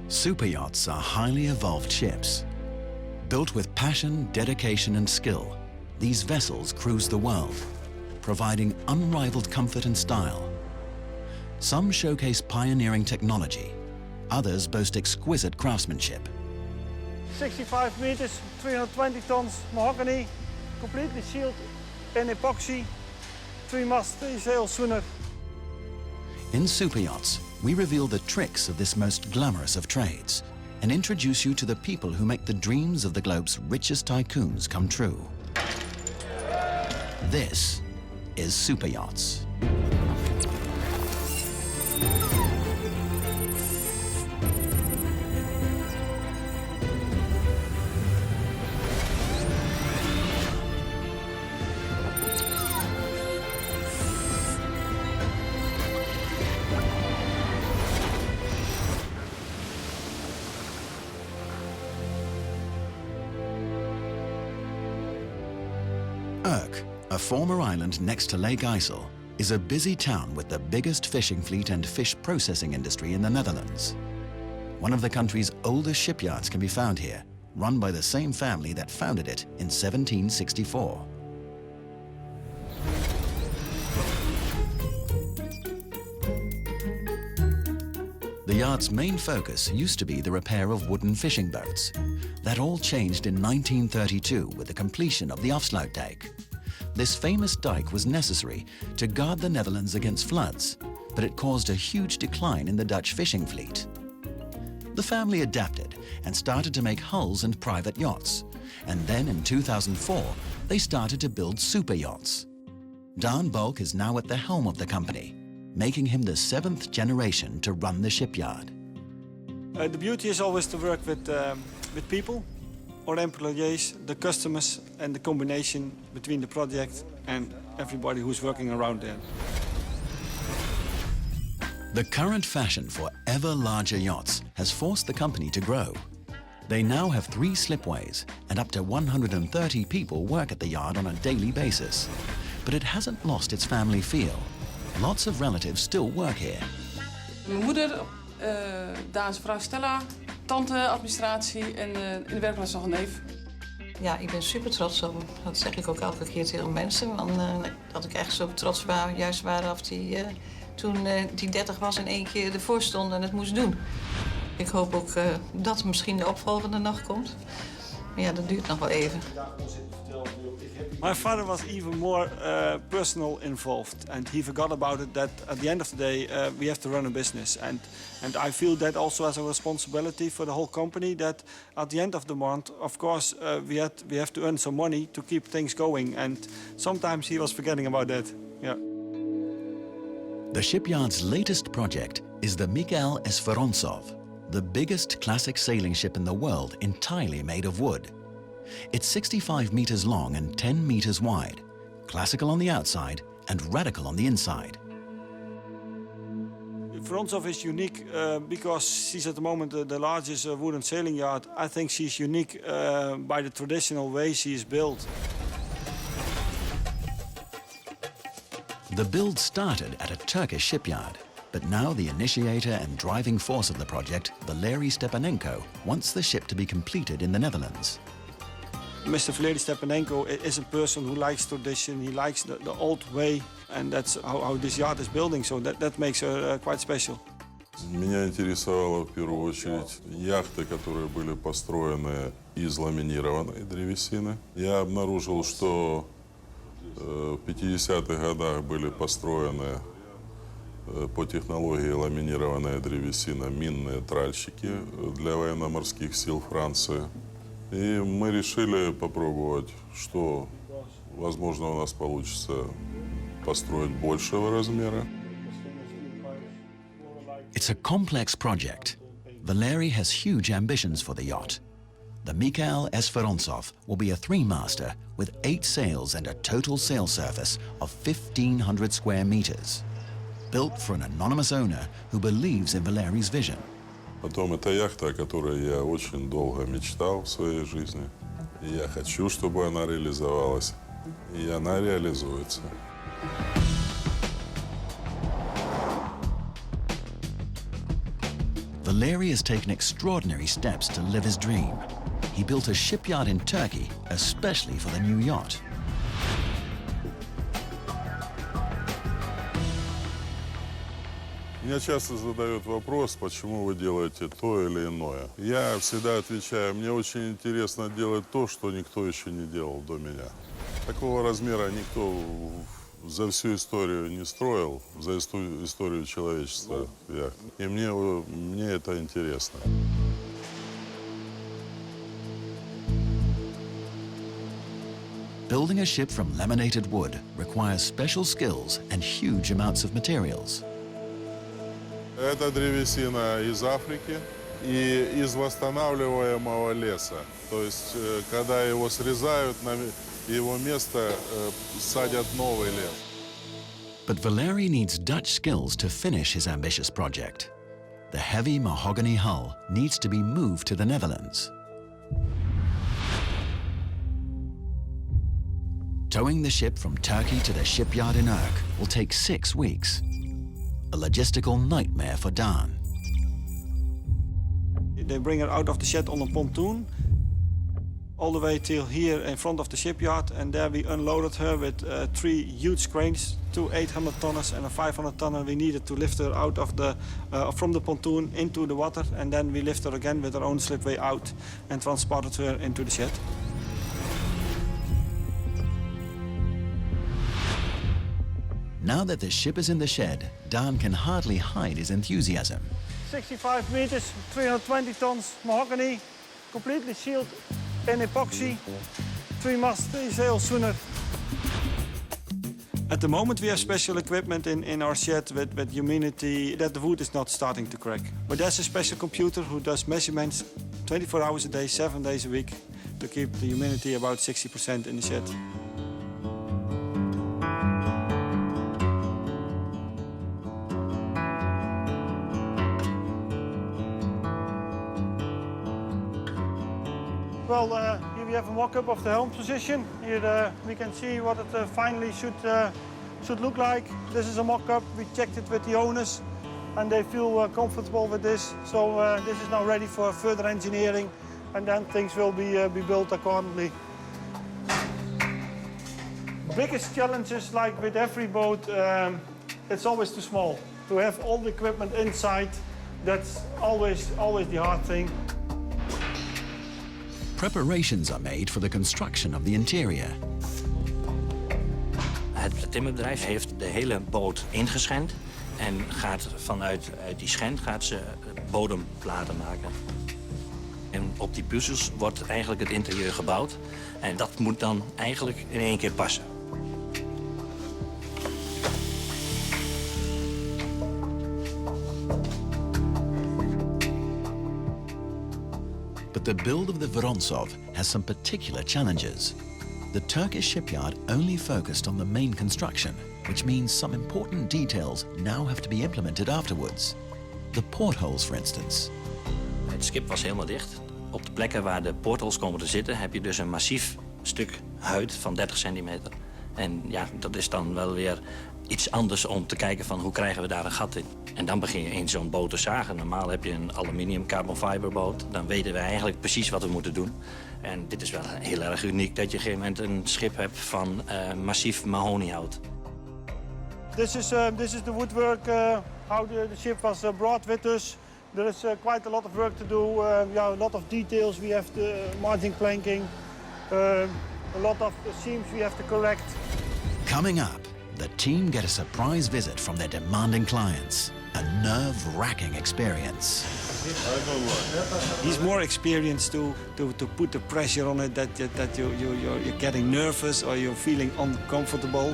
Superyachts are highly evolved ships. Built with passion, dedication and skill, these vessels cruise the world, providing unrivaled comfort and style. Some showcase pioneering technology, others boast exquisite craftsmanship. 65 meters, 320 tons, mahogany, completely sealed in epoxy, 3-mast, 3-sail schooner. In Superyachts, we reveal the tricks of this most glamorous of trades and introduce you to the people who make the dreams of the globe's richest tycoons come true. This is Superyachts. Urk, a former island next to Lake IJssel, is a busy town with the biggest fishing fleet and fish processing industry in the Netherlands. One of the country's oldest shipyards can be found here, run by the same family that founded it in 1764. The yard's main focus used to be the repair of wooden fishing boats. That all changed in 1932 with the completion of the Afsluitdijk. This famous dike was necessary to guard the Netherlands against floods, but it caused a huge decline in the Dutch fishing fleet. The family adapted and started to make hulls and private yachts. And then in 2004, they started to build superyachts. Balk is now at the helm of the company, making him the 7th generation to run the shipyard. The beauty is always to work with people, our employees, the customers, and the combination between the project and everybody who's working around there. The current fashion for ever larger yachts has forced the company to grow. They now have 3 slipways, and up to 130 people work at the yard on a daily basis. But it hasn't lost its family feel. Lots of relatives still work here. Mijn moeder, Daan's vrouw Stella, tante, administratie en in de werkplaats nog een neef. Ja, ik ben super trots op hem. Dat zeg ik ook elke keer tegen mensen. Dat ik echt zo trots was, juist waaraf hij toen hij 30 was en 1 keer ervoor stond en het moest doen. Ik hoop ook dat misschien de opvolgende nog komt. Maar ja, dat duurt nog wel even. My father was even more personal involved, and he forgot about it that at the end of the day we have to run a business, and I feel that also as a responsibility for the whole company, that at the end of the month, of course, we have to earn some money to keep things going, and sometimes he was forgetting about that. Yeah. The shipyard's latest project is the Mikhail Esperantsov, the biggest classic sailing ship in the world entirely made of wood. It's 65 meters long and 10 meters wide, classical on the outside and radical on the inside. Esperantsov is unique because she's at the moment the largest wooden sailing yard. I think she's unique by the traditional way she is built. The build started at a Turkish shipyard, but now the initiator and driving force of the project, Valery Stepanenko, wants the ship to be completed in the Netherlands. Mr. Valery Stepanenko is a person who likes tradition, he likes the old way, and that's how this yacht is building, so that makes her quite special. Меня интересовало в первую очередь яхты, которые были построены из ламинированной древесины. Я обнаружил, что в 50-х годах были построены по технологии ламинированная древесина минные тральщики для военно-морских сил Франции. И мы решили попробовать, что, возможно, у нас получится построить большего размера. It's a complex project. Valery has huge ambitions for the yacht. The Mikhail Esperantsov will be a 3-master with 8 sails and a total sail surface of 1,500 square meters. Built for an anonymous owner who believes in Valery's vision. Потом это яхта, о которой я очень долго мечтал в своей жизни. И я хочу, чтобы она реализовалась. И она реализуется. Valeri has taken extraordinary steps to live his dream. He built a shipyard in Turkey, especially for the new yacht. Меня часто задают вопрос, почему вы делаете то или иное. Я всегда отвечаю, мне очень интересно делать то, что никто еще не делал до меня. Такого размера никто за всю историю не строил, за историю человечества. И мне это интересно. Building a ship from laminated wood requires special skills and huge amounts of materials. Это древесина из Африки и из восстанавливаемого леса. То есть, когда его срезают, на его место садят новый лес. But Valeri needs Dutch skills to finish his ambitious project. The heavy mahogany hull needs to be moved to the Netherlands. Towing the ship from Turkey to the shipyard in Urk will take 6 weeks. A logistical nightmare for Dan. They bring her out of the shed on a pontoon, all the way till here in front of the shipyard, and there we unloaded her with 3 huge cranes, 2 800-tonners and a 500-tonner. We needed to lift her out of from the pontoon into the water, and then we lift her again with our own slipway out and transported her into the shed. Now that the ship is in the shed, Dan can hardly hide his enthusiasm. 65 meters, 320 tons mahogany, completely sealed in epoxy, 3-mast, 3-sail schooner. At the moment we have special equipment in our shed with humidity, that the wood is not starting to crack. But there's a special computer who does measurements 24 hours a day, 7 days a week, to keep the humidity about 60% in the shed. Well, here we have a mock-up of the helm position. Here we can see what it finally should look like. This is a mock-up. We checked it with the owners, and they feel comfortable with this. So this is now ready for further engineering, and then things will be built accordingly. Biggest challenges, like with every boat, it's always too small. To have all the equipment inside, that's always the hard thing. Preparations are made for the construction of the interior. Het timmerbedrijf heeft de hele boot ingeschend en gaat vanuit die schend gaat ze bodemplaten maken. En op die puzzels wordt eigenlijk het interieur gebouwd en dat moet dan eigenlijk in één keer passen. But the build of the Vorontsov has some particular challenges. The Turkish shipyard only focused on the main construction, which means some important details now have to be implemented afterwards. The portholes, for instance. Het schip was helemaal dicht. Op de plekken waar de portholes komen te zitten heb je dus een massief stuk huid van 30 centimeter. En ja, dat is dan wel weer iets anders om te kijken van hoe krijgen we daar een gat in. En dan begin je in zo'n boot te zagen. Normaal heb je een aluminium carbon fiber boot. Dan weten we eigenlijk precies wat we moeten doen. En dit is wel heel erg uniek dat je op een gegeven moment een schip hebt van massief mahoniehout. This is the woodwork, how the ship was brought with us. There is quite a lot of work to do. A lot of details. We have the margin planking. A lot of seams we have to correct. Coming up, the team get a surprise visit from their demanding clients. A nerve-wracking experience. He's more experienced to put the pressure on it that you're getting nervous or you're feeling uncomfortable.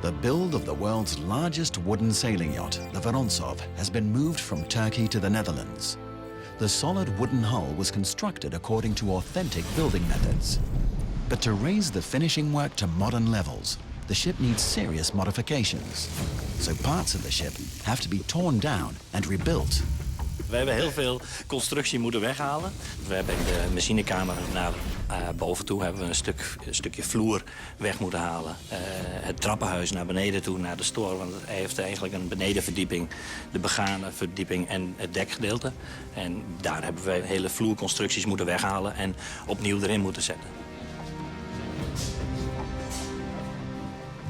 The build of the world's largest wooden sailing yacht, the Vorontsov, has been moved from Turkey to the Netherlands. The solid wooden hull was constructed according to authentic building methods. But to raise the finishing work to modern levels, the ship needs serious modifications. So parts of the ship have to be torn down and rebuilt. We hebben heel veel constructie moeten weghalen. We hebben in de machinekamer naar boven toe hebben we een stukje vloer weg moeten halen. Het trappenhuis naar beneden toe, naar de store. Want het heeft eigenlijk een benedenverdieping, de begane verdieping en het dekgedeelte. En daar hebben we hele vloerconstructies moeten weghalen en opnieuw erin moeten zetten.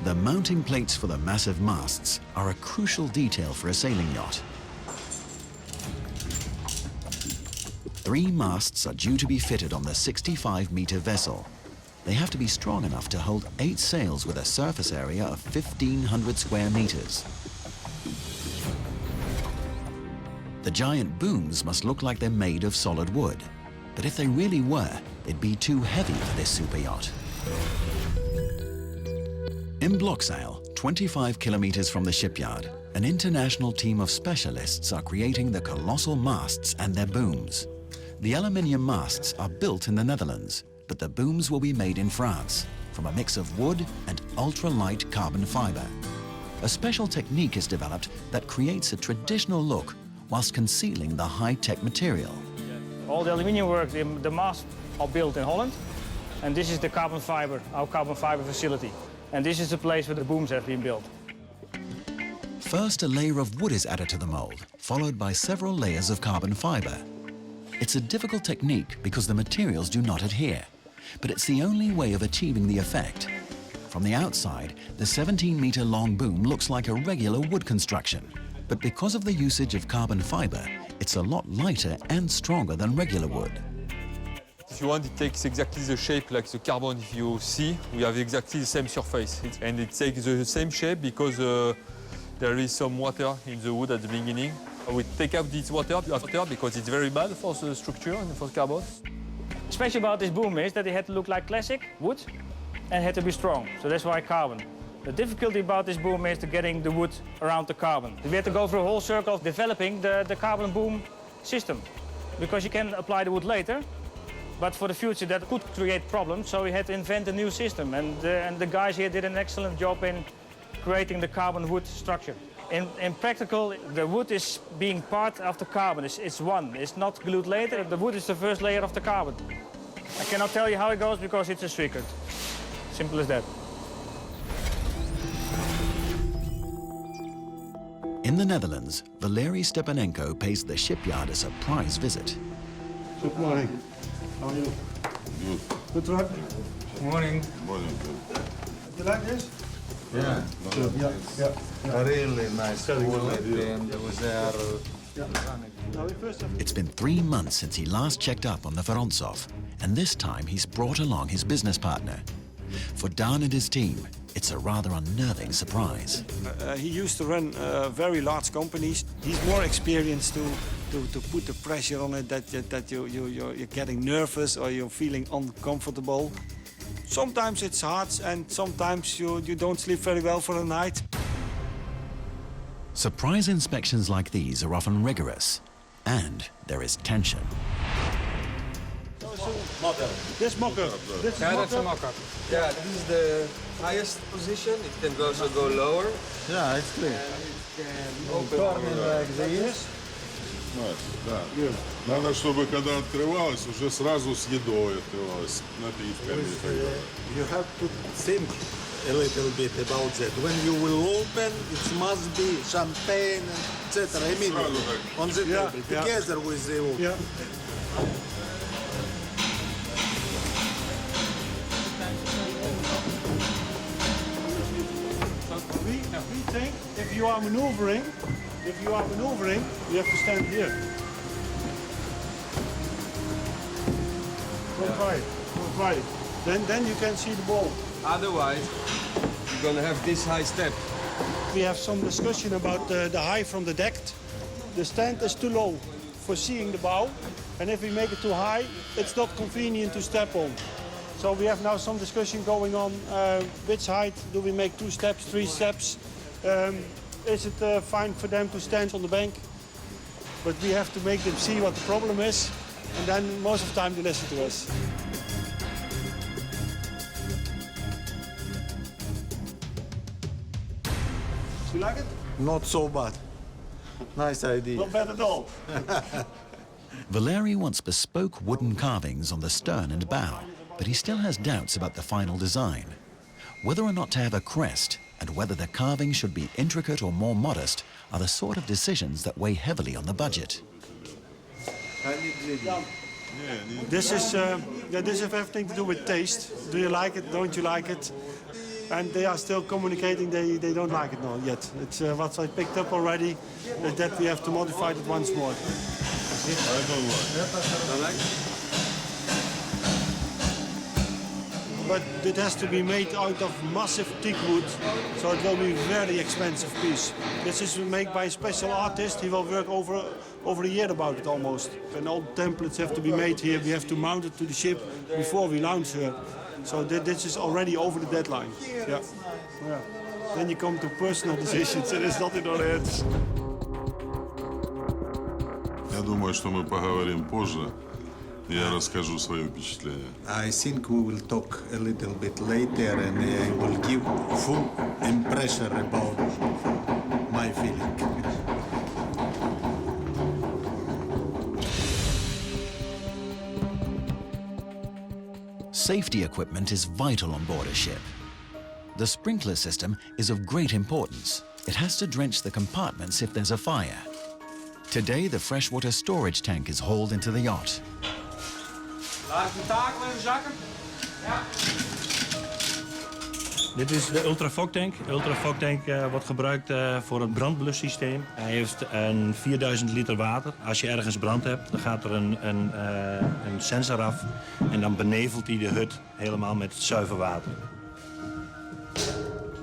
The mounting plates for the massive masts are a crucial detail for a sailing yacht. 3 masts are due to be fitted on the 65-meter vessel. They have to be strong enough to hold 8 sails with a surface area of 1,500 square meters. The giant booms must look like they're made of solid wood. But if they really were, they'd be too heavy for this super yacht. In Blokzeil, 25 kilometers from the shipyard, an international team of specialists are creating the colossal masts and their booms. The aluminium masts are built in the Netherlands, but the booms will be made in France, from a mix of wood and ultra-light carbon fiber. A special technique is developed that creates a traditional look whilst concealing the high-tech material. All the aluminium work, the masts are built in Holland, and this is the carbon fiber, our carbon fiber facility. And this is the place where the booms have been built. First, a layer of wood is added to the mold, followed by several layers of carbon fiber. It's a difficult technique because the materials do not adhere, but it's the only way of achieving the effect. From the outside, the 17-meter-long boom looks like a regular wood construction, but because of the usage of carbon fiber, it's a lot lighter and stronger than regular wood. If you want, it takes exactly the shape like the carbon. If you see, we have exactly the same surface. And it takes the same shape because there is some water in the wood at the beginning. We take out this water after because it's very bad for the structure and for the carbon. Special about this boom is that it had to look like classic wood and had to be strong. So that's why carbon. The difficulty about this boom is getting the wood around the carbon. We had to go through a whole circle of developing the carbon boom system because you can apply the wood later. But for the future, that could create problems, so we had to invent a new system. And the guys here did an excellent job in creating the carbon wood structure. In practical, the wood is being part of the carbon. It's one. It's not glued later. The wood is the first layer of the carbon. I cannot tell you how it goes because it's a secret. Simple as that. In the Netherlands, Valery Stepanenko pays the shipyard a surprise visit. Good morning. How are you? Good. Good work. Morning. Morning. You like this? Yeah, Yeah. really nice quality, and there was there. Now we first have It's been 3 months since he last checked up on the Vorontsov, and this time he's brought along his business partner. For Dan and his team, it's a rather unnerving surprise. he used to run very large companies. He's more experienced to put the pressure on it that you're getting nervous or you're feeling uncomfortable. Sometimes it's hard and sometimes you don't sleep very well for the night. Surprise inspections like these are often rigorous, and there is tension. This mocker. This is Yeah, that's a mocker. mock-up. Yeah, this is the highest position. It can also go lower. Yeah, it's clear. Open Like this. Да. Надо, чтобы когда открывалось, уже сразу с едой открывалось, напитками и так далее. You have to think a little bit about that. When you will open, it must be champagne, etc. Immediately on the Yeah, table, yeah. together with the open. Yeah. We think if you are maneuvering, you have to stand here. Don't try it. Then you can see the ball. Otherwise, you're gonna have this high step. We have some discussion about the height from the deck. The stand is too low for seeing the bow, and if we make it too high, it's not convenient to step on. So we have now some discussion going on, which height do we make, 2 steps, 3 steps? Is it fine for them to stand on the bank? but we have to make them see what the problem is, and then most of the time they listen to us. You like it? Not so bad. Nice idea. Not bad at all. Valeri wants bespoke wooden carvings on the stern and bow, but he still has doubts about the final design. Whether or not to have a crest and whether the carving should be intricate or more modest are the sort of decisions that weigh heavily on the budget. This is everything to do with taste. Do you like it? Don't you like it? And they are still communicating they don't like it yet. It's what I picked up already, that we have to modify it once more. I don't like. But it has to be made out of massive teak wood, so it will be a very expensive piece. This is made by a special artist. He will work over a year about it almost. And all templates have to be made here. We have to mount it to the ship before we launch her. So this is already over the deadline. Yeah. Then you come to personal decisions, and it's not in our hands. Я думаю, что мы поговорим позже. Я расскажу свое впечатление. I think we will talk a little bit later and I will give full impression about my feeling. Safety equipment is vital on board a ship. The sprinkler system is of great importance. It has to drench the compartments if there's a fire. Today, the freshwater storage tank is hauled into the yacht. Laat de takel in de zakken. Ja. Dit is de ultrafog tank. De ultrafog tank wordt gebruikt voor het brandblussysteem. Hij heeft een 4000 liter water. Als je ergens brand hebt, dan gaat er een sensor af. En dan benevelt hij de hut helemaal met zuiver water.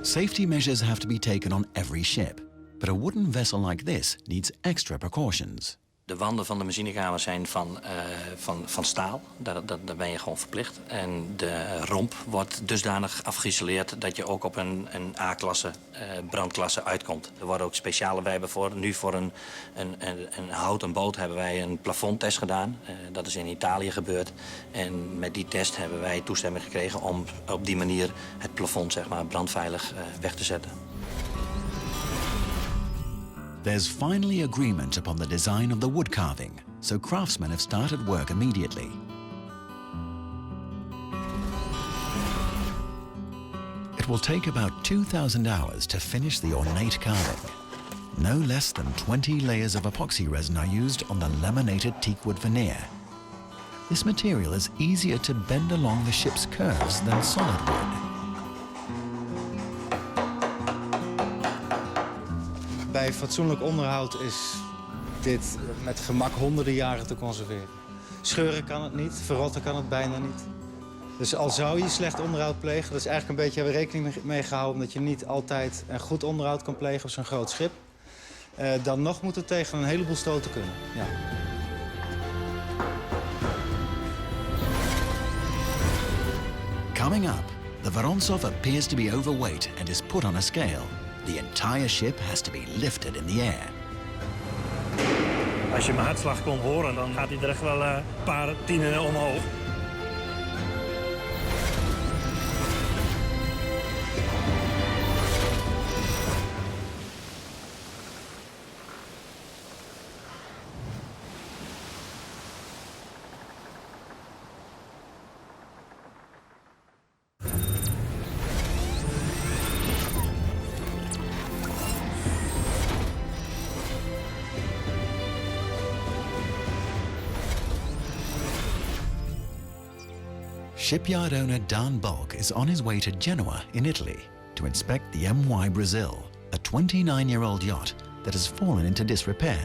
Safety measures have to be taken on every ship. But a wooden vessel like this needs extra precautions. De wanden van de machinekamer zijn van staal. Daar ben je gewoon verplicht. En de romp wordt dusdanig afgeïsoleerd dat je ook op een A-klasse brandklasse uitkomt. Er worden ook speciale, wij hebben nu voor een houten boot hebben wij een plafondtest gedaan. Dat is in Italië gebeurd. En met die test hebben wij toestemming gekregen om op die manier het plafond, zeg maar, brandveilig weg te zetten. There's finally agreement upon the design of the wood carving, so craftsmen have started work immediately. It will take about 2,000 hours to finish the ornate carving. No less than 20 layers of epoxy resin are used on the laminated teakwood veneer. This material is easier to bend along the ship's curves than solid wood. Bij fatsoenlijk onderhoud is dit met gemak honderden jaren te conserveren. Scheuren kan het niet, verrotten kan het bijna niet. Dus al zou je slecht onderhoud plegen, dat is eigenlijk een beetje, hebben we rekening mee gehouden, omdat je niet altijd een goed onderhoud kan plegen op zo'n groot schip. Dan nog moet het tegen een heleboel stoten kunnen. Ja. Coming up, the Vorontsov appears to be overweight and is put on a scale. The entire ship has to be lifted in the air. Als je mijn hartslag kon horen, dan gaat hij er echt wel een paar tienen omhoog. Shipyard owner Balk is on his way to Genoa in Italy to inspect the MY Brazil, a 29-year-old yacht that has fallen into disrepair.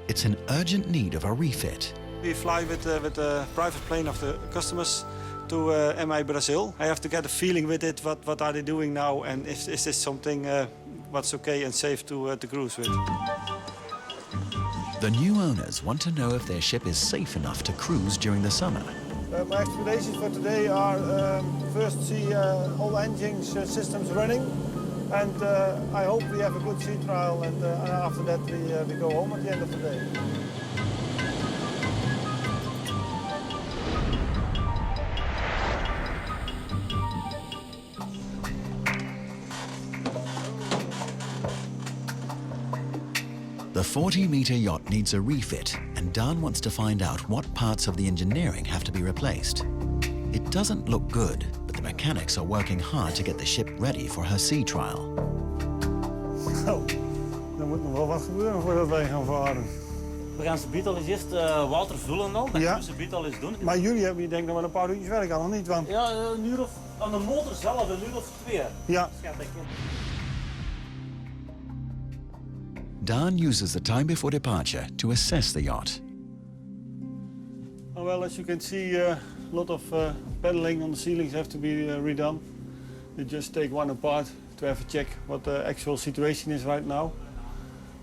It's in urgent need of a refit. We fly with the private plane of the customers to MI Brazil. I have to get a feeling with it, what are they doing now, and is this something what's okay and safe to cruise with. The new owners want to know if their ship is safe enough to cruise during the summer. My expectations for today are first see all engines systems running, and I hope we have a good sea trial, and after that we go home at the end of the day. The 40-meter yacht needs a refit, and Dan wants to find out what parts of the engineering have to be replaced. It doesn't look good, but the mechanics are working hard to get the ship ready for her sea trial. Oh, er moet nog wel wat gebeuren voordat wij gaan varen. We gaan ze biedt al eens eerst water vullen dan. Dan Ja. kunnen we ze biedt al eens doen. Maar jullie hebben hier denk ik nog wel een paar uurtjes werk aan, of niet? Want... Ja, een uur of... Aan de motor zelf, een uur of 2. Ja. Schat ik in. Dan uses the time before departure to assess the yacht. Oh, well, as you can see, a lot of paneling on the ceilings have to be redone. You just take one apart to have a check what the actual situation is right now.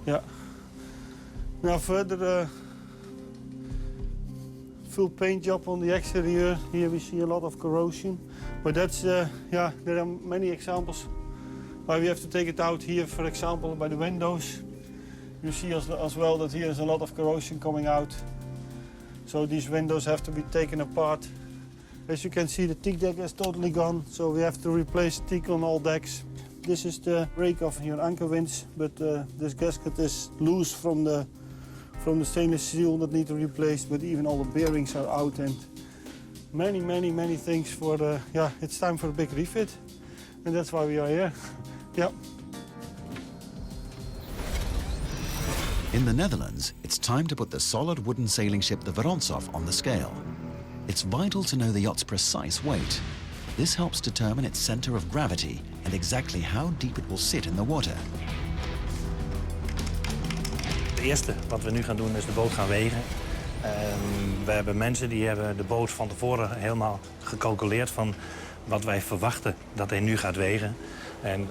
Yeah. Now further, full paint job on the exterior. Here we see a lot of corrosion, but that's yeah. There are many examples why we have to take it out. Here, for example, by the windows. You see as well that here is a lot of corrosion coming out. So these windows have to be taken apart. As you can see, the teak deck is totally gone, so we have to replace teak on all decks. This is the brake of your anchor winch, but this gasket is loose from the stainless steel that need to be replaced, but even all the bearings are out, and many things for the, yeah, it's time for a big refit, and that's why we are here. Yeah. In the Netherlands, it's time to put the solid wooden sailing ship the Vorontsov on the scale. It's vital to know the yacht's precise weight. This helps determine its center of gravity and exactly how deep it will sit in the water. Het eerste wat we nu gaan doen is de boot gaan wegen. We hebben mensen die hebben de boot van tevoren helemaal gecalculeerd van wat wij verwachten dat hij nu gaat wegen. En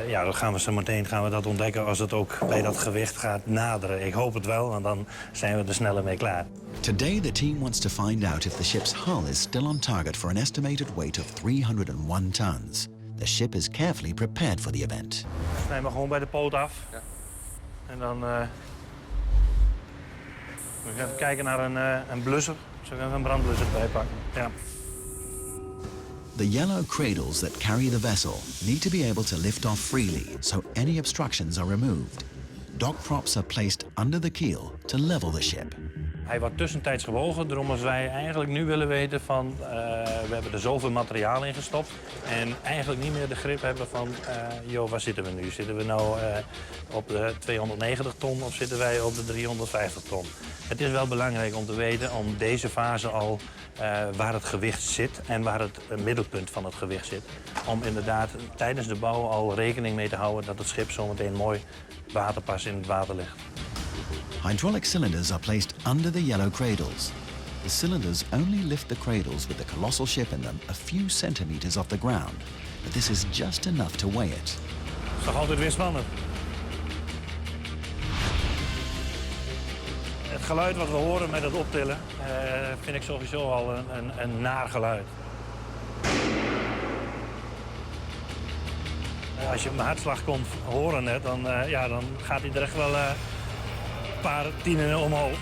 ja, dan gaan we zo meteen dat ontdekken als het ook bij dat gewicht gaat naderen. Ik hoop het wel, want dan zijn we er sneller mee klaar. Today, the team wants to find out if the ship's hull is still on target for an estimated weight of 301 tons. The ship is carefully prepared for the event. Snij maar gewoon bij de poot af. Ja. En dan we gaan even kijken naar een blusser. Zullen we even een brandblusser bijpakken? Ja. The yellow cradles that carry the vessel need to be able to lift off freely, so any obstructions are removed. Dock props are placed under the keel to level the ship. Hij wordt tussentijds gewogen, daarom als wij eigenlijk nu willen weten van... we hebben er zoveel materiaal in gestopt en eigenlijk niet meer de grip hebben van... joh, waar zitten we nu? Zitten we nou op de 290 ton of zitten wij op de 350 ton? Het is wel belangrijk om te weten, om deze fase al... waar het gewicht zit en waar het middelpunt van het gewicht zit. Om inderdaad tijdens de bouw al rekening mee te houden... dat het schip zometeen mooi waterpas in het water ligt. Hydraulic cylinders are placed under the yellow cradles. The cylinders only lift the cradles with the colossal ship in them a few centimeters off the ground, but this is just enough to weigh it. Dat is toch altijd weer spannend. Het geluid wat we horen met het optillen vind ik sowieso al een naar geluid. Als je mijn hartslag kon horen net, dan gaat hij er echt wel een paar tienen omhoog.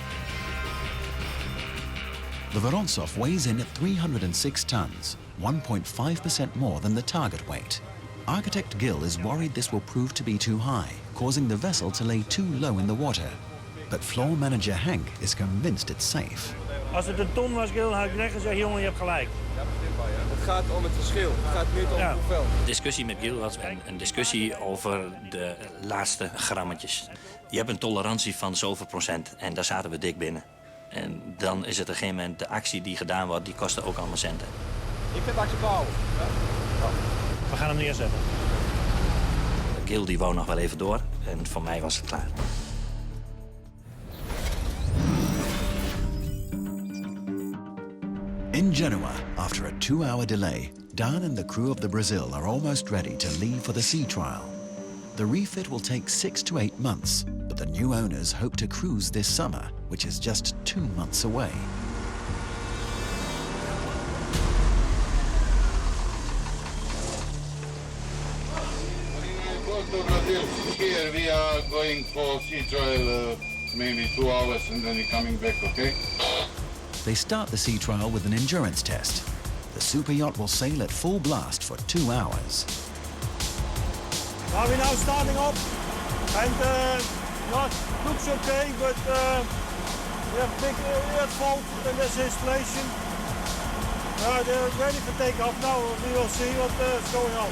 The Vorontsov weighs in at 306 tons, 1.5% more than the target weight. Architect Gill is worried this will prove to be too high, causing the vessel to lay too low in the water. But floor manager Henk is convinced it's safe. Als het een ton was, Gill, had ik direct gezegd, jongen, je hebt gelijk. Het gaat om het verschil. Het gaat niet om hoeveel. De discussie met Gill was een discussie over de laatste grammetjes. Je hebt een tolerantie van zoveel procent en daar zaten we dik binnen. En dan is het op een gegeven moment de actie die gedaan wordt, die kostte ook allemaal centen. Ik vind actie bouwen. Ja? We gaan hem neerzetten. Gill die wou nog wel even door en voor mij was het klaar. In Genoa, after a 2-hour delay, Dan and the crew of the Brazil are almost ready to leave for the sea trial. The refit will take 6 to 8 months, but the new owners hope to cruise this summer, which is just 2 months away. Here we are going for sea trial, maybe 2 hours, and then we're coming back, okay? They start the sea trial with an endurance test. The super yacht will sail at full blast for 2 hours. Are we now starting up? And yacht looks okay, but we have a big air fault in this installation. They're ready for takeoff now. We will see what's going on.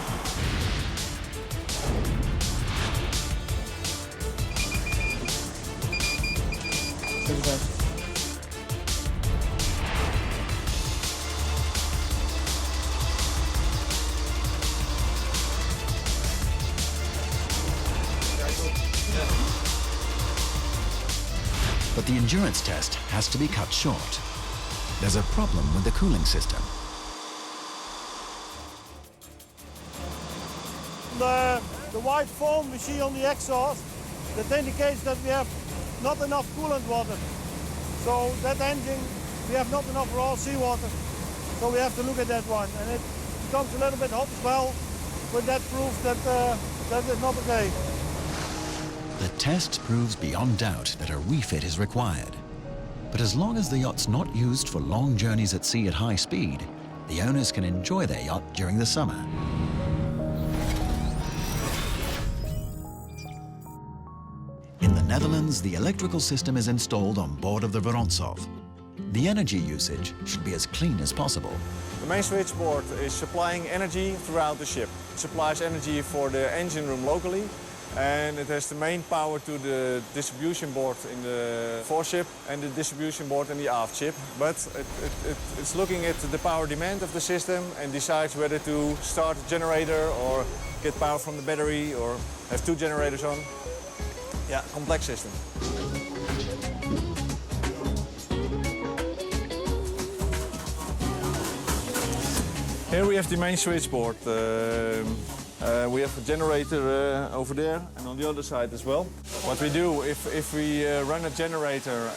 But the endurance test has to be cut short. There's a problem with the cooling system. The white foam we see on the exhaust, that indicates that we have not enough coolant water. So that engine, we have not enough raw seawater. So we have to look at that one. And it becomes a little bit hot as well, but that proves that that is not okay. The test proves beyond doubt that a refit is required. But as long as the yacht's not used for long journeys at sea at high speed, the owners can enjoy their yacht during the summer. In the Netherlands, the electrical system is installed on board of the Vorontsov. The energy usage should be as clean as possible. The main switchboard is supplying energy throughout the ship. It supplies energy for the engine room locally, and it has the main power to the distribution board in the foreship and the distribution board in the aft ship. But it's looking at the power demand of the system and decides whether to start a generator or get power from the battery or have two generators on. Yeah, complex system. Here we have the main switchboard. We have a generator over there and on the other side as well. What we do, if we run a generator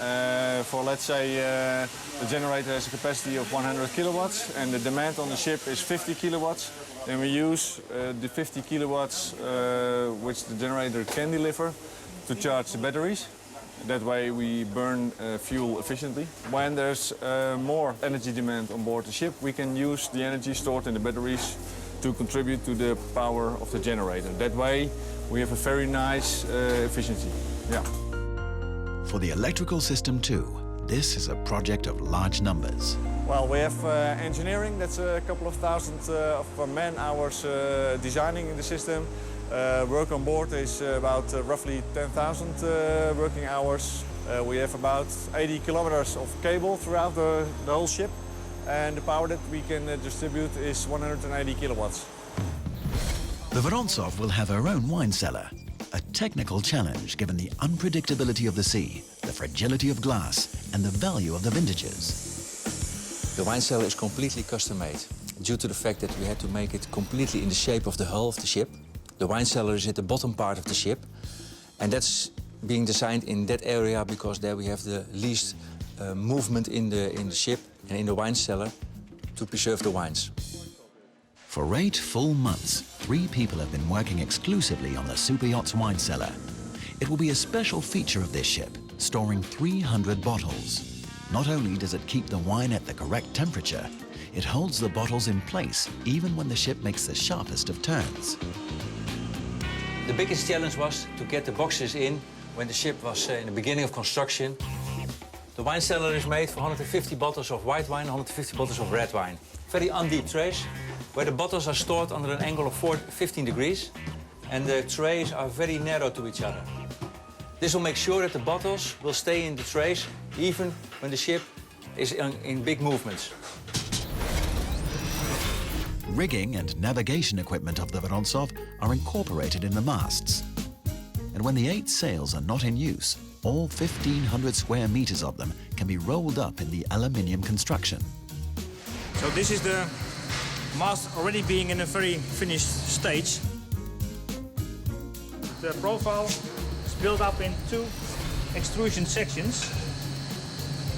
for, let's say, the generator has a capacity of 100 kilowatts and the demand on the ship is 50 kilowatts, then we use the 50 kilowatts which the generator can deliver to charge the batteries. That way we burn fuel efficiently. When there's more energy demand on board the ship, we can use the energy stored in the batteries to contribute to the power of the generator. That way we have a very nice efficiency. Yeah. For the electrical system too, this is a project of large numbers. Well, we have engineering, that's a couple of thousand of man-hours designing the system. Work on board is about roughly 10,000 working hours. We have about 80 kilometers of cable throughout the whole ship. And the power that we can distribute is 180 kilowatts. The Vorontsov will have her own wine cellar, a technical challenge given the unpredictability of the sea, the fragility of glass, and the value of the vintages. The wine cellar is completely custom-made, due to the fact that we had to make it completely in the shape of the hull of the ship. The wine cellar is at the bottom part of the ship, and that's being designed in that area because there we have the least movement in the ship and in the wine cellar to preserve the wines. For 8 full months, 3 people have been working exclusively on the SuperYachts wine cellar. It will be a special feature of this ship, storing 300 bottles. Not only does it keep the wine at the correct temperature, it holds the bottles in place even when the ship makes the sharpest of turns. The biggest challenge was to get the boxes in when the ship was in the beginning of construction. The wine cellar is made for 150 bottles of white wine, 150 bottles of red wine. Very undeep trays, where the bottles are stored under an angle of 15 degrees, and the trays are very narrow to each other. This will make sure that the bottles will stay in the trays, even when the ship is in big movements. Rigging and navigation equipment of the Vorontsov are incorporated in the masts. And when the 8 sails are not in use, all 1,500 square meters of them can be rolled up in the aluminium construction. So this is the mast already being in a very finished stage. The profile is built up in 2 extrusion sections.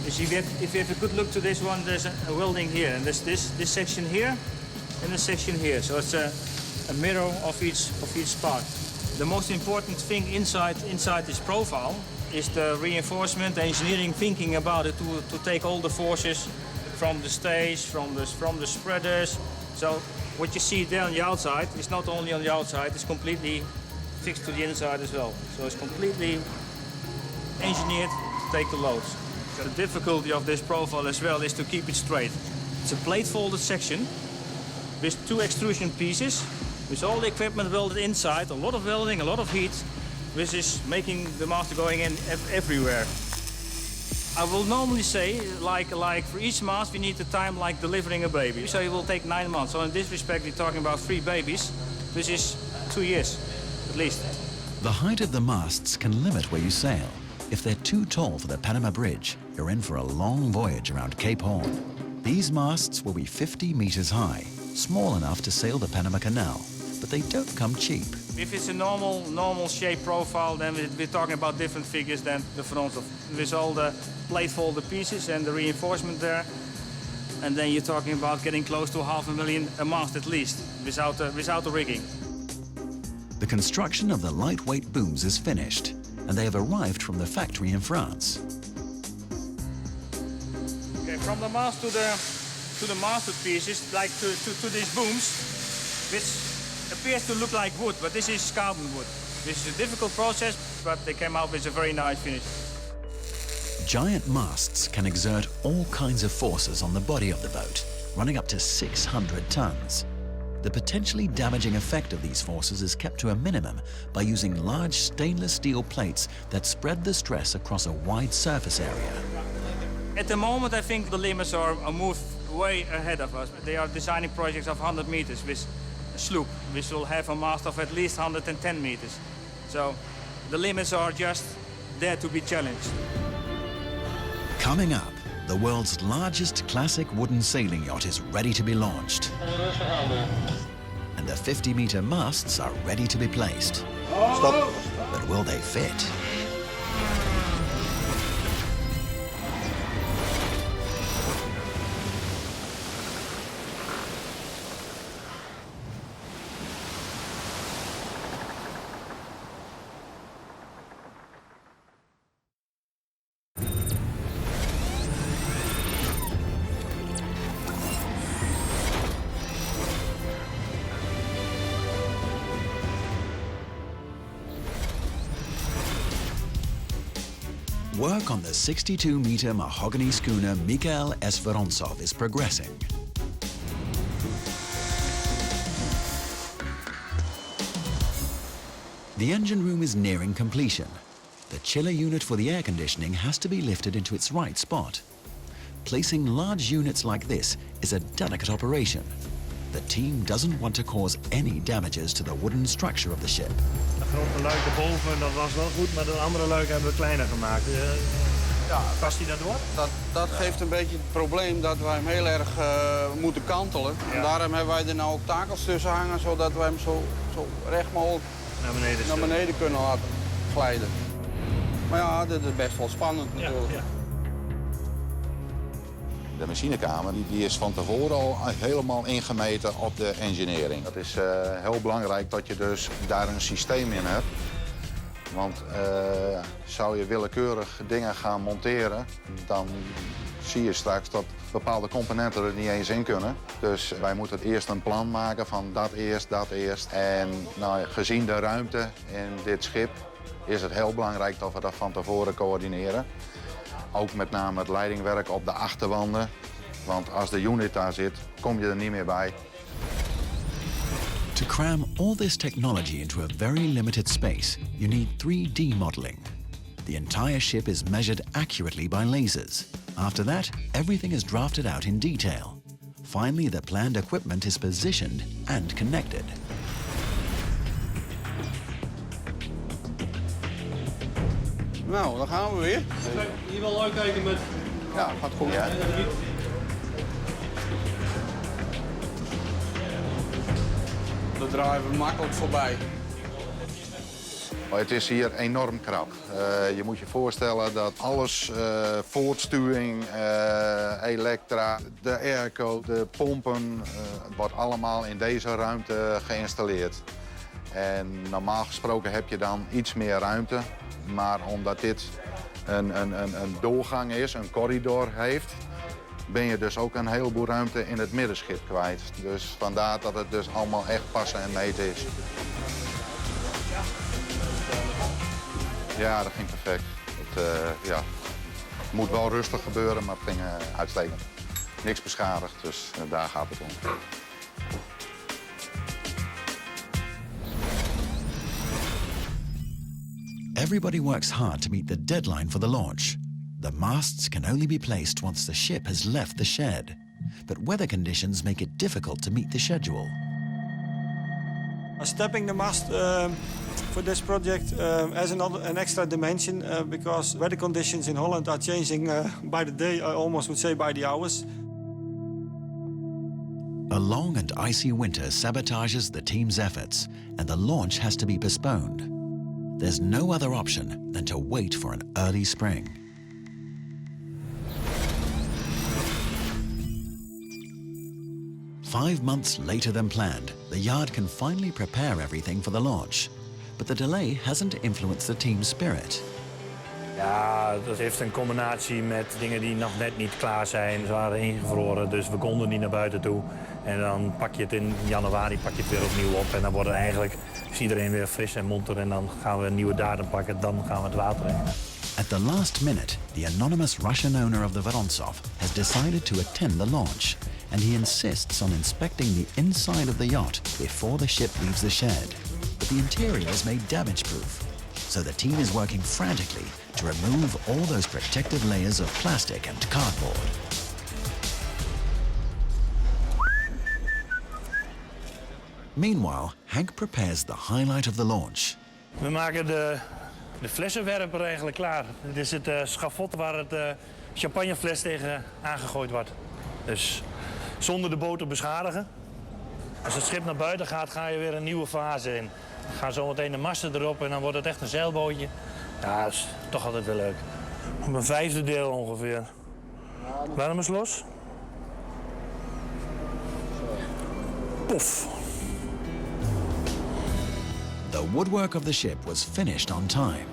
You see, if you have a good look to this one, there's a welding here, and there's this section here and this section here. So it's a mirror of each part. The most important thing inside this profile is the reinforcement, the engineering thinking about it to take all the forces from the stays, from the spreaders. So what you see there on the outside is not only on the outside, it's completely fixed to the inside as well. So it's completely engineered to take the loads. The difficulty of this profile as well is to keep it straight. It's a plate folded section with 2 extrusion pieces, with all the equipment welded inside, a lot of welding, a lot of heat, which is making the mast going in everywhere. I will normally say, like for each mast, we need the time like delivering a baby. So it will take 9 months. So in this respect, we're talking about 3 babies, which is 2 years, at least. The height of the masts can limit where you sail. If they're too tall for the Panama Bridge, you're in for a long voyage around Cape Horn. These masts will be 50 meters high, small enough to sail the Panama Canal, but they don't come cheap. If it's a normal shape profile, then we're talking about different figures than the front of, with all the plate folded pieces and the reinforcement there. And then you're talking about getting close to $500,000 a mast at least, without the rigging. The construction of the lightweight booms is finished, and they have arrived from the factory in France. Okay, from the mast to the masted pieces, like to these booms, which appears to look like wood, but this is carbon wood. This is a difficult process, but they came out with a very nice finish. Giant masts can exert all kinds of forces on the body of the boat, running up to 600 tons. The potentially damaging effect of these forces is kept to a minimum by using large stainless steel plates that spread the stress across a wide surface area. At the moment, I think the limits are moved way ahead of us. They are designing projects of 100 meters with a sloop, which will have a mast of at least 110 meters. So the limits are just there to be challenged. Coming up, the world's largest classic wooden sailing yacht is ready to be launched. And the 50-meter masts are ready to be placed. Stop. But will they fit? Work on the 62-meter mahogany schooner Mikhail Esperantsov is progressing. The engine room is nearing completion. The chiller unit for the air conditioning has to be lifted into its right spot. Placing large units like this is a delicate operation. The team doesn't want to cause any damages to the wooden structure of the ship. De grote luik erboven, dat was wel goed, maar de andere luik hebben we kleiner gemaakt. Ja, past hij daardoor? Dat geeft een beetje het probleem dat wij hem heel erg moeten kantelen. Ja. En daarom hebben wij er nou ook takels tussen hangen, zodat wij hem zo recht mogelijk naar beneden kunnen laten glijden. Maar ja, dit is best wel spannend natuurlijk. Ja. De machinekamer die is van tevoren al helemaal ingemeten op de engineering. Het is heel belangrijk dat je dus daar een systeem in hebt. Want zou je willekeurig dingen gaan monteren, dan zie je straks dat bepaalde componenten er niet eens in kunnen. Dus wij moeten eerst een plan maken van dat eerst. En nou, gezien de ruimte in dit schip is het heel belangrijk dat we dat van tevoren coördineren. Ook met name het leidingwerk op de achterwanden. Want als de unit daar zit, kom je er niet meer bij. To cram all this technology into a very limited space, you need 3D modeling. The entire ship is measured accurately by lasers. After that, everything is drafted out in detail. Finally, the planned equipment is positioned and connected. Nou, dan gaan we weer. Hier wel uitkijken met... Ja, gaat goed. Ja. Daar draaien we makkelijk voorbij. Het is hier enorm krap. Je moet je voorstellen dat alles, voortstuwing, elektra, de airco, de pompen, wordt allemaal in deze ruimte geïnstalleerd. En normaal gesproken heb je dan iets meer ruimte. Maar omdat dit een doorgang is, een corridor heeft, ben je dus ook een heleboel ruimte in het middenschip kwijt. Dus vandaar dat het dus allemaal echt passen en meten is. Ja, dat ging perfect. ja, het moet wel rustig gebeuren, maar het ging uitstekend. Niks beschadigd, dus daar gaat het om. Everybody works hard to meet the deadline for the launch. The masts can only be placed once the ship has left the shed. But weather conditions make it difficult to meet the schedule. Stepping the mast for this project has an extra dimension because weather conditions in Holland are changing by the day, I almost would say by the hours. A long and icy winter sabotages the team's efforts, and the launch has to be postponed. There's no other option than to wait for an early spring. Five months later than planned, the yard can finally prepare everything for the launch. But the delay hasn't influenced the team's spirit. Ja, dat heeft een combinatie met dingen die nog net niet klaar zijn. Ze waren ingevroren, dus we konden niet naar buiten toe. En dan pak je het in januari pak je het weer opnieuw op. En dan wordt het eigenlijk, is iedereen weer fris en monter. En dan gaan we een nieuwe datum pakken, dan gaan we het water in. At the last minute, the anonymous Russian owner of the Vorontsov has decided to attend the launch. And he insists on inspecting the inside of the yacht before the ship leaves the shed. But the interior is made damage-proof, so the team is working frantically to remove all those protective layers of plastic and cardboard. Meanwhile, Hank prepares the highlight of the launch. We maken de flessenwerper eigenlijk klaar. Dit is het schafot waar het champagnefles tegen aangegooid wordt. Dus zonder de boot te beschadigen. Als het schip naar buiten gaat, ga je weer een nieuwe fase in. Dan gaan zometeen de masten erop en dan wordt het echt een zeilbootje. Ja, dat is toch altijd wel leuk. Op een vijfde deel ongeveer. Laat hem eens los. Pof. The woodwork of the ship was finished on time.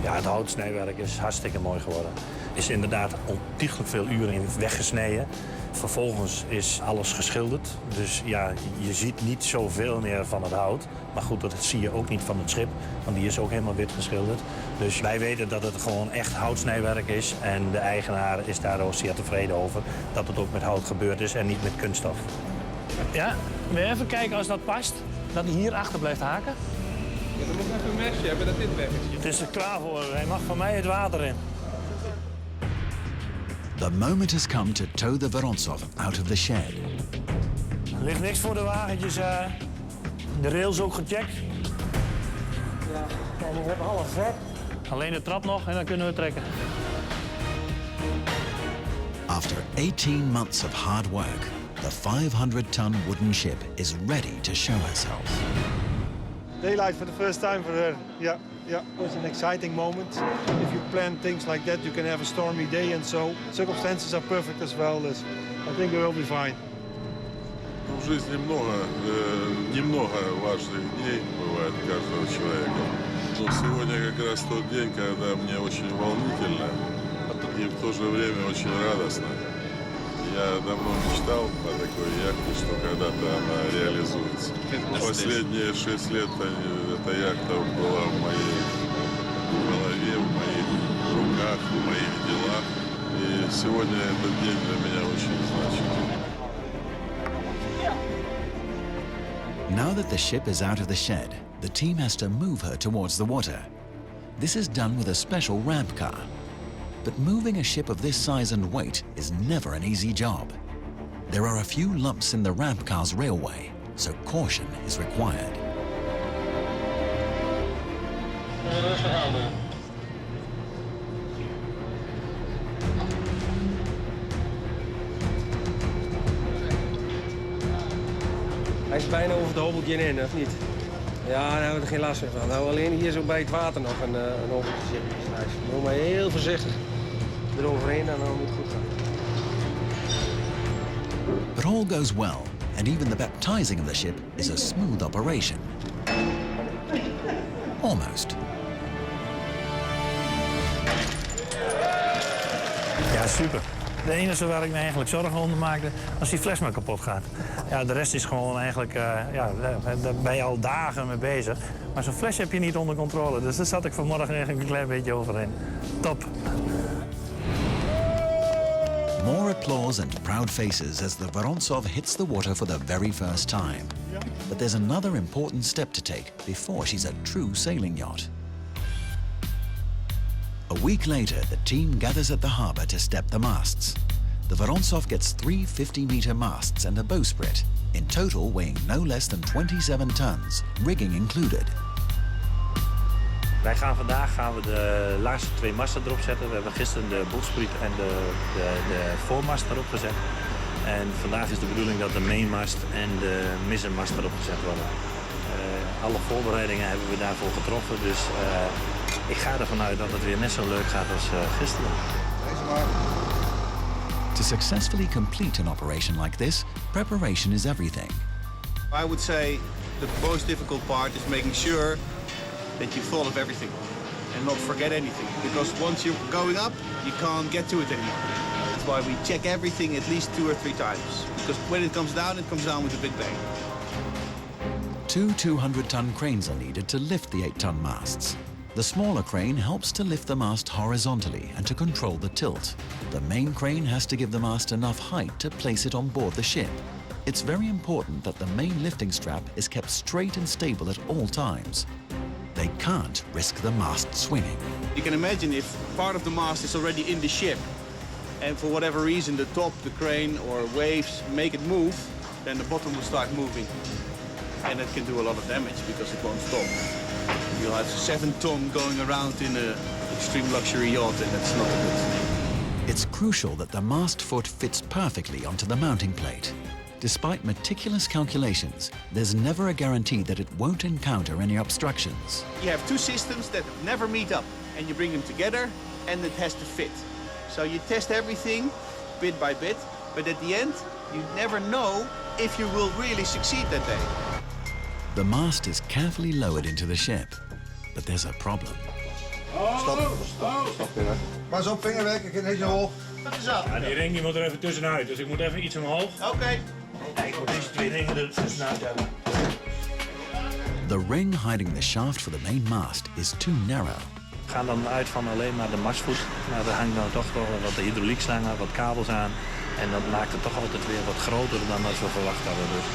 Ja, het houtsnijwerk is hartstikke mooi geworden. Er is inderdaad ontiegelijk veel uren in weggesneden. Vervolgens is alles geschilderd. Dus ja, je ziet niet zoveel meer van het hout. Maar goed, dat zie je ook niet van het schip, want die is ook helemaal wit geschilderd. Dus wij weten dat het gewoon echt houtsnijwerk is. En de eigenaar is daar ook zeer tevreden over dat het ook met hout gebeurd is en niet met kunststof. Ja, wil je even kijken als dat past? Dat hij hier achter blijft haken? Ja, dan moet ik even een mesje hebben dat dit weg is. Het is er klaar voor. Hij mag van mij het water in. The moment has come to tow the Vorontsov out of the shed. Er ligt niks voor de wagentjes. De rails ook gecheckt. Ja, en we hebben alles vet. Alleen de trap nog en dan kunnen we trekken. After 18 months of hard work, the 500-ton wooden ship is ready to show herself. Daylight for the first time for her. Yeah, yeah, it was an exciting moment. If you plan things like that, you can have a stormy day and so. Circumstances are perfect as well, so I think we will be fine. В жизни немного важных дней бывает каждого человека. Но сегодня как раз тот день, когда мне очень волнительно и в то же время очень радостно. Я давно мечтал о такой яхте, что когда-то она реализуется. Последние 6 лет эта яхта была в моей голове, в моих руках, в моих делах. И сегодня этот день для меня очень значительный. Now that the ship is out of the shed, the team has to move her towards the water. This is done with a special ramp car. But moving a ship of this size and weight is never an easy job. There are a few lumps in the ramp car's railway, so caution is required. Hij is bijna over het hobbeltje in, of niet? Ja, daar hebben we er geen last meer van. Nou, alleen hier zo bij het water nog een hobbeltje zitten. Doe maar heel voorzichtig eroverheen en dan moet het goed gaan. But all goes well, and even the baptizing of the ship is a smooth operation. Almost. Ja, super. De enige waar ik me eigenlijk zorgen onder maakte, als die fles maar kapot gaat. Ja, de rest is gewoon eigenlijk, ja, daar ben je al dagen mee bezig. Maar zo'n fles heb je niet onder controle, dus daar zat ik vanmorgen eigenlijk een klein beetje overheen. Top. More applause and proud faces as the Vorontsov hits the water for the very first time. But there's another important step to take before she's a true sailing yacht. A week later, the team gathers at the harbour to step the masts. The Vorontsov gets 3 50-metre masts and a bowsprit, in total weighing no less than 27 tons, rigging included. Wij gaan vandaag de laatste 2 masten erop zetten. We hebben gisteren de boelspriet en de voormast erop gezet. En vandaag is de bedoeling dat de mainmast en de mizzenmast erop gezet worden. Alle voorbereidingen hebben we daarvoor getroffen, dus ik ga ervan uit dat het weer net zo leuk gaat als gisteren. To successfully complete an operation like this, preparation is everything. I would say the most difficult part is making sure that you thought of everything and not forget anything. Because once you're going up, you can't get to it anymore. That's why we check everything at least 2 or 3 times. Because when it comes down with a big bang. 2 200-ton cranes are needed to lift the 8-ton masts. The smaller crane helps to lift the mast horizontally and to control the tilt. The main crane has to give the mast enough height to place it on board the ship. It's very important that the main lifting strap is kept straight and stable at all times. They can't risk the mast swinging. You can imagine if part of the mast is already in the ship and for whatever reason the top, the crane or waves make it move, then the bottom will start moving. And that can do a lot of damage because it won't stop. You'll have 7 ton going around in an extreme luxury yacht and that's not good. It's crucial that the mast foot fits perfectly onto the mounting plate. Despite meticulous calculations, there's never a guarantee that it won't encounter any obstructions. You have 2 systems that never meet up and you bring them together and it has to fit. So you test everything bit by bit, but at the end, you never know if you will really succeed that day. The mast is carefully lowered into the ship, but there's a problem. Stop. Pas op, vinger weg, ik ga niet zo hoog. Dat is dat. Ja, die ring die moet er even tussenuit, dus ik moet even iets omhoog. Oké. Ik moet deze 2 ringen er tussenuit hebben. The ring hiding the shaft for the main mast is too narrow. We gaan dan uit van alleen maar de mastvoet. Nou, er hangt dan toch wel wat hydraulikslangen, wat kabels aan. En dat maakt het toch altijd weer wat groter dan dat we verwacht hadden. Dus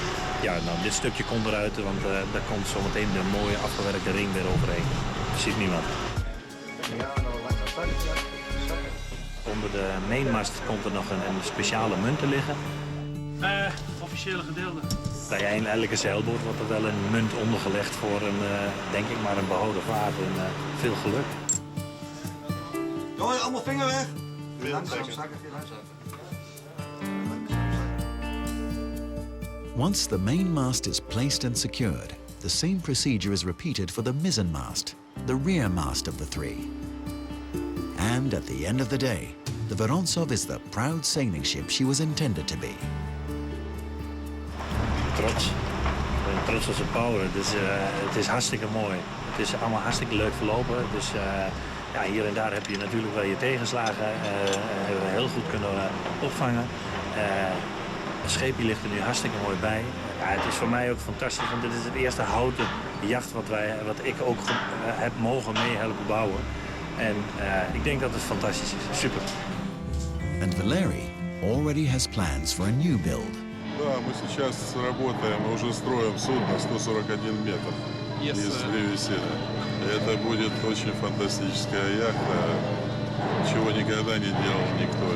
ja, nou, dit stukje komt eruit, want daar komt zometeen de mooie afgewerkte ring weer overheen. Dat ziet niemand. Onder de mainmast komt er nog een speciale munt te liggen. Officiële gedeelte. Bij elke zeilboot wordt er wel een munt ondergelegd voor een, denk ik maar, een behouden vaart en veel geluk. Jongens, allemaal vinger weg. Once the main mast is placed and secured, the same procedure is repeated for the mizzen mast, the rear mast of the 3. And at the end of the day, the Vorontsov is the proud sailing ship she was intended to be. Trots. Ik ben trots op zijn power. Dus, het is hartstikke mooi. Het is allemaal hartstikke leuk verlopen. Dus ja, hier en daar heb je natuurlijk wel je tegenslagen. Hebben we heel goed kunnen opvangen. Het scheepje ligt er nu hartstikke mooi bij. Ja, het is voor mij ook fantastisch, want dit is het eerste houten jacht wat ik ook heb mogen meehelpen bouwen. En ik denk dat het fantastisch is. Super. And Valeri already has plans for a new build. Да, мы сейчас работаем, уже строим судно 141 метр из древесины. Это будет очень фантастическая яхта, чего никогда не делал никто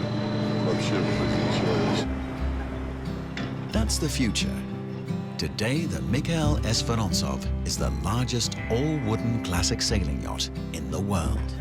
вообще в жизни человечества. That's the future. Today, the Mikhail S. Vorontsov is the largest all-wooden classic sailing yacht in the world.